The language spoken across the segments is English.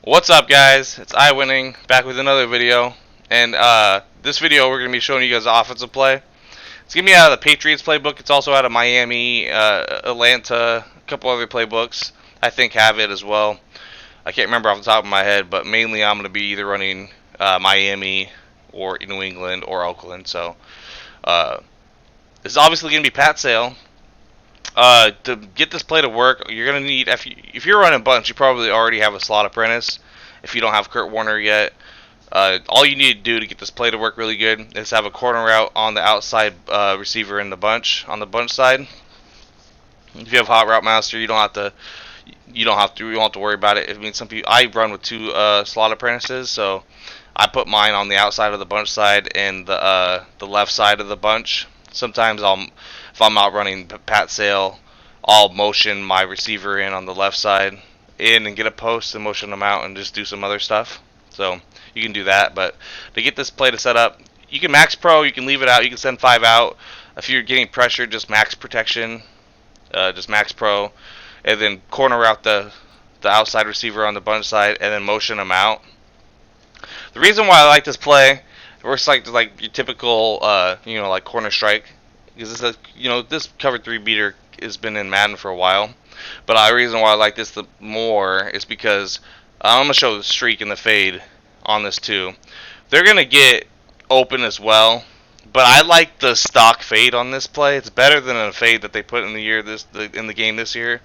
What's up, guys? It's iWinning back with another video, and this video we're gonna be showing you guys offensive play. It's gonna be out of the Patriots playbook. It's also out of Miami, Atlanta, a couple other playbooks. I think have it as well. I can't remember off the top of my head, but mainly I'm gonna be either running Miami or New England or Oakland. So uh, this is obviously gonna be Pat Sale. To get this play to work, you're gonna need if you're running bunch, you probably already have a slot apprentice. If you don't have Kurt Warner yet, all you need to do to get this play to work really good is have a corner route on the outside receiver in the bunch on the bunch side. If you have Hot Route Master, you don't have to. You don't have to worry about it. I mean, some people. I run with two slot apprentices, so I put mine on the outside of the bunch side and the left side of the bunch. Sometimes if I'm out running Pat Sale, I'll motion my receiver in on the left side in and get a post and motion them out and just do some other stuff. So you can do that, but to get this play to set up, you can max pro, you can leave it out, you can send 5 out. If you're getting pressured, just max protection, just max pro, and then corner out the outside receiver on the bunch side and then motion them out. The reason why I like this play, it works like your typical like corner strike, because this is this cover 3 beater has been in Madden for a while. But the reason why I like this the more is because I'm gonna show the streak and the fade on this too. They're gonna get open as well, but I like the stock fade on this play. It's better than a fade that they put in the game this year.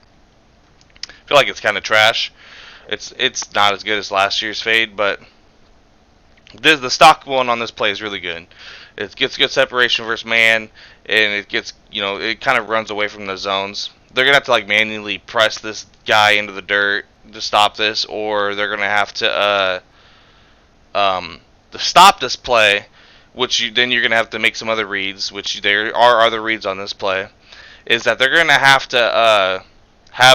I feel like it's kind of trash. It's not as good as last year's fade, but the stock one on this play is really good. It gets good separation versus man, and it gets it kind of runs away from the zones. They're gonna have to like manually press this guy into the dirt to stop this, or they're gonna have to stop this play, then you're gonna have to make some other reads, which there are other reads on this play. Is that they're gonna have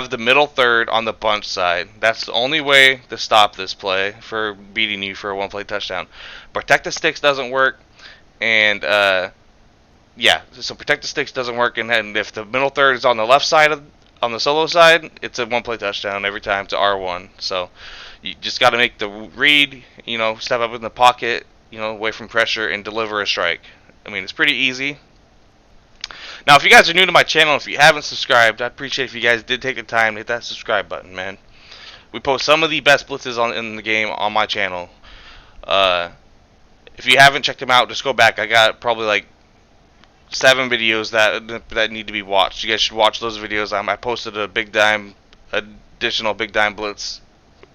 the middle third on the bunch side. That's the only way to stop this play for beating you for a one play touchdown. Protect the sticks doesn't work, and yeah, so protect the sticks doesn't work, and if the middle third is on the left side on the solo side, it's a one play touchdown every time to R1. So you just got to make the read, step up in the pocket, away from pressure and deliver a strike. I mean, it's pretty easy. Now, if you guys are new to my channel, if you haven't subscribed, I'd appreciate if you guys did take the time to hit that subscribe button, man. We post some of the best blitzes in the game on my channel. If you haven't checked them out, just go back. I got probably like 7 videos that need to be watched. You guys should watch those videos. I posted additional big dime blitz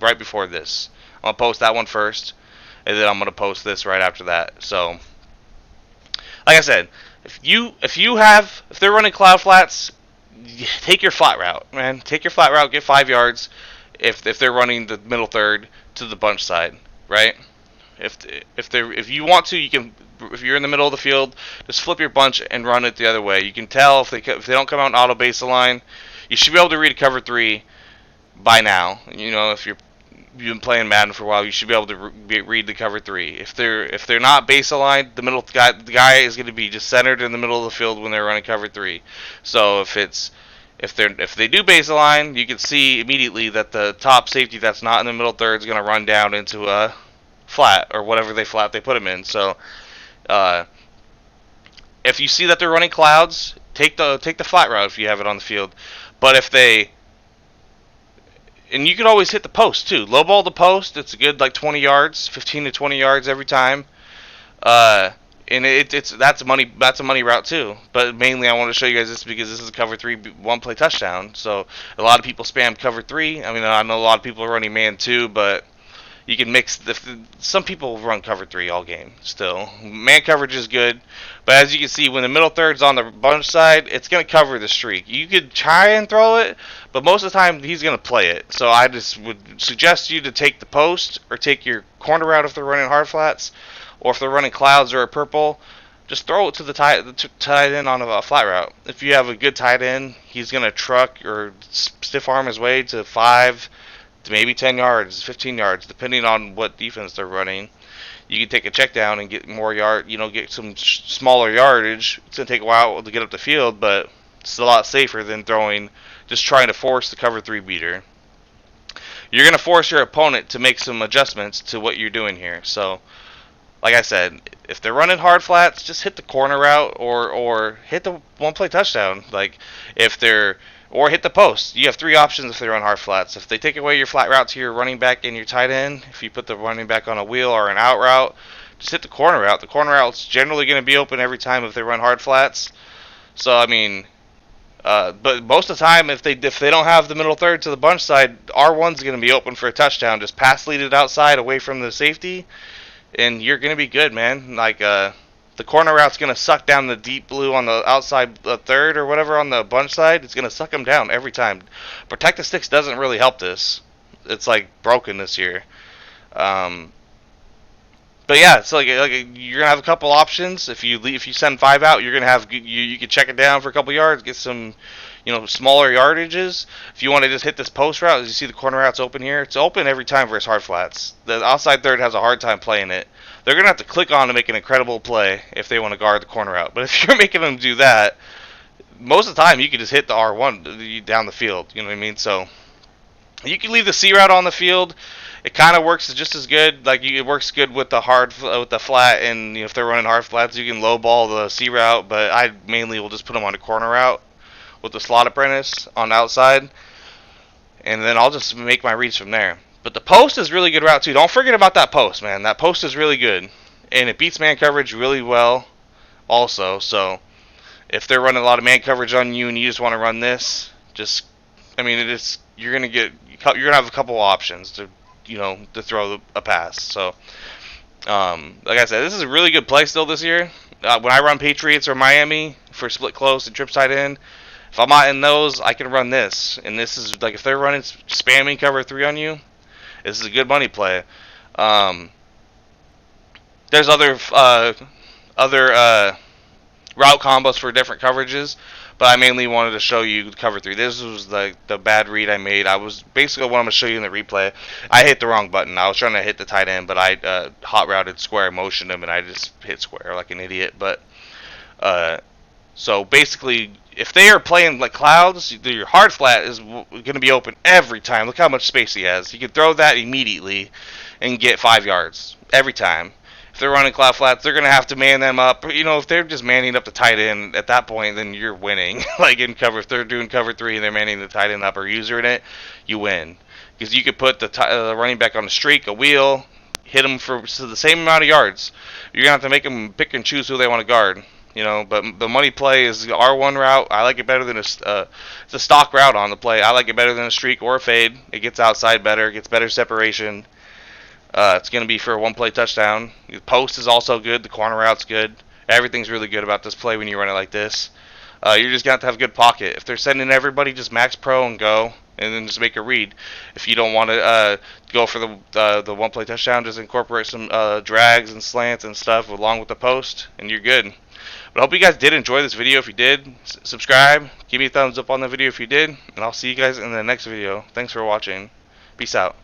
right before this. I'm gonna post that one first, and then I'm gonna post this right after that. So, like I said, if they're running cloud flats, take your flat route, man. Take your flat route, get 5 yards. If they're running the middle third to the bunch side, right? If you want to, you can. If you're in the middle of the field, just flip your bunch and run it the other way. You can tell if they don't come out and auto base the line, you should be able to read cover 3 by now. If you've been playing Madden for a while, you should be able to read the cover 3. If they're not base aligned, the guy is going to be just centered in the middle of the field when they're running cover 3. So if they do base align, you can see immediately that the top safety that's not in the middle third is going to run down into a flat or whatever flat they put him in. So if you see that they're running clouds, take the flat route if you have it on the field. But and you can always hit the post too. Low ball the post. It's a good like 20 yards, 15 to 20 yards every time. And that's a money route too. But mainly I want to show you guys this because this is a cover 3 one play touchdown. So a lot of people spam cover 3. I mean, I know a lot of people are running man 2, but you can mix some people run cover 3 all game still. Man coverage is good, but as you can see, when the middle third's on the bunch side, it's going to cover the streak. You could try and throw it, but most of the time he's going to play it. So I just would suggest you to take the post or take your corner route if they're running hard flats, or if they're running clouds or a purple, just throw it to the tight end on a flat route. If you have a good tight end, he's going to truck or stiff arm his way to 5 to maybe 10 yards, 15 yards, depending on what defense they're running. You can take a check down and get more get some smaller yardage. It's going to take a while to get up the field, but it's a lot safer than trying to force the cover 3 beater. you're going to force your opponent to make some adjustments to what you're doing here. So, like I said, if they're running hard flats, just hit the corner route or hit the one play touchdown. Like if they're or hit the post. You have three options if they run hard flats. If they take away your flat route to your running back and your tight end, if you put the running back on a wheel or an out route, just hit the corner route. The corner route's generally going to be open every time if they run hard flats. So I mean, but most of the time, if they don't have the middle third to the bunch side, R1's going to be open for a touchdown. Just pass lead it outside away from the safety, and you're going to be good, man. Like the corner route's going to suck down the deep blue on the outside third or whatever on the bunch side. It's going to suck them down every time. Protect the sticks doesn't really help this. It's like broken this year. But yeah, it's like you're gonna have a couple options. If you send 5 out, you're gonna have you can check it down for a couple yards, get some, smaller yardages. If you want to just hit this post route, as you see the corner route's open here, it's open every time versus hard flats. The outside third has a hard time playing it. They're gonna have to click on to make an incredible play if they want to guard the corner route. But if you're making them do that, most of the time you can just hit the R1 down the field. You know what I mean? So you can leave the C route on the field. It kind of works just as good. Like it works good with the flat, and if they're running hard flats, you can low ball the C route. But I mainly will just put them on the corner route with the slot apprentice on the outside, and then I'll just make my reads from there. But the post is really good route too. Don't forget about that post, man. That post is really good, and it beats man coverage really well, also. So if they're running a lot of man coverage on you, and you just want to run this, you're gonna have a couple options to throw a pass. So, like I said, this is a really good play still this year. When I run Patriots or Miami for split close and trip side in, if I'm not in those, I can run this. And this is like if they're running spamming cover 3 on you, this is a good money play. There's other route combos for different coverages, but I mainly wanted to show you cover 3. This was the bad read I made. I was basically what I'm going to show you in the replay. I hit the wrong button. I was trying to hit the tight end, but I hot routed square, motioned him, and I just hit square like an idiot. But so basically, if they are playing like clouds, your hard flat is going to be open every time. Look how much space he has. You can throw that immediately and get 5 yards every time. If they're running cloud flats, they're going to have to man them up. If they're just manning up the tight end at that point, then you're winning. Like in cover, if they're doing cover 3 and they're manning the tight end up or user in it, you win. Because you could put the running back on a streak, a wheel, hit them for the same amount of yards. You're going to have to make them pick and choose who they want to guard. But the money play is the R1 route. I like it better than it's a stock route on the play. I like it better than a streak or a fade. It gets outside better, gets better separation. It's going to be for a 1-play touchdown. The post is also good. The corner route's good. Everything's really good about this play when you run it like this. You're just going to have a good pocket. If they're sending everybody, just max pro and go, and then just make a read. If you don't want to go for the 1-play touchdown, just incorporate some drags and slants and stuff along with the post, and you're good. But I hope you guys did enjoy this video. If you did, subscribe. Give me a thumbs up on the video if you did, and I'll see you guys in the next video. Thanks for watching. Peace out.